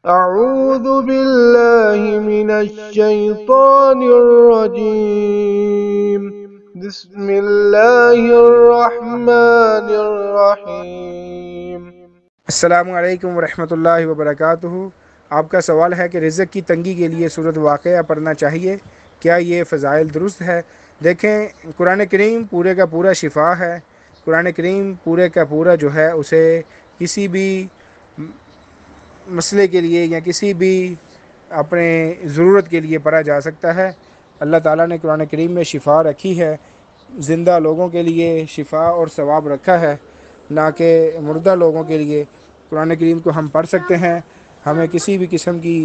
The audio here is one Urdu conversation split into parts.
أعوذ بالله من الشيطان الرجيم. بسم الله الرحمن الرحيم. السلام علیکم ورحمۃ اللہ وبرکاتہ۔ آپ کا سوال ہے کہ رزق کی تنگی کے لیے سورۃ واقعہ پڑھنا چاہیے، کیا یہ فضائل درست ہے؟ دیکھیں، قرآن کریم پورے کا پورا شفا ہے۔ قرآن کریم پورے کا پورا جو ہے اسے کسی بھی مسئلے کے لیے یا کسی بھی اپنے ضرورت کے لیے پڑھا جا سکتا ہے۔ اللہ تعالیٰ نے قرآن کریم میں شفا رکھی ہے، زندہ لوگوں کے لیے شفا اور ثواب رکھا ہے، نہ کہ مردہ لوگوں کے لیے۔ قرآن کریم کو ہم پڑھ سکتے ہیں، ہمیں کسی بھی قسم کی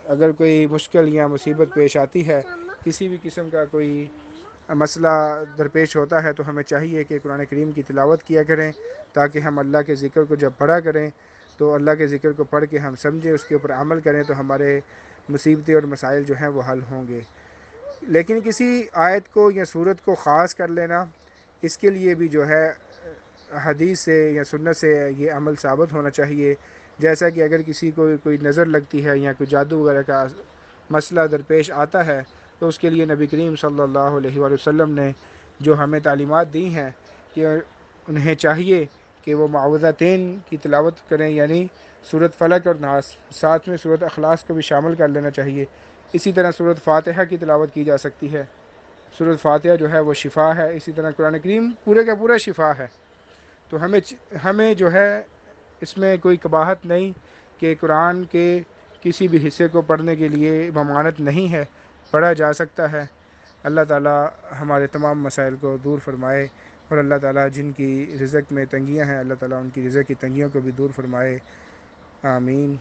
اگر کوئی مشکل یا مصیبت پیش آتی ہے، کسی بھی قسم کا کوئی مسئلہ درپیش ہوتا ہے، تو ہمیں چاہیے کہ قرآن کریم کی تلاوت کیا کریں، تاکہ ہم اللہ کے ذکر کو جب پڑھا کریں تو اللہ کے ذکر کو پڑھ کے ہم سمجھیں، اس کے اوپر عمل کریں، تو ہمارے مصیبتیں اور مسائل جو ہیں وہ حل ہوں گے۔ لیکن کسی آیت کو یا صورت کو خاص کر لینا، اس کے لیے بھی جو ہے حدیث سے یا سنت سے یہ عمل ثابت ہونا چاہیے۔ جیسا کہ اگر کسی کو کوئی نظر لگتی ہے یا کوئی جادو وغیرہ کا مسئلہ درپیش آتا ہے، تو اس کے لیے نبی کریم صلی اللہ علیہ وآلہ وسلم نے جو ہمیں تعلیمات دی ہیں کہ انہیں چاہیے کہ وہ معوذتین کی تلاوت کریں، یعنی سورۃ فلق اور ناس، ساتھ میں سورۃ اخلاص کو بھی شامل کر لینا چاہیے۔ اسی طرح سورۃ فاتحہ کی تلاوت کی جا سکتی ہے، سورۃ فاتحہ جو ہے وہ شفا ہے۔ اسی طرح قرآن کریم پورے کا پورا شفا ہے، تو ہمیں جو ہے اس میں کوئی قباحت نہیں کہ قرآن کے کسی بھی حصے کو پڑھنے کے لیے ممانعت نہیں ہے، پڑھا جا سکتا ہے۔ اللہ تعالی ہمارے تمام مسائل کو دور فرمائے، اور اللہ تعالی جن کی رزق میں تنگیاں ہیں، اللہ تعالی ان کی رزق کی تنگیوں کو بھی دور فرمائے، آمین۔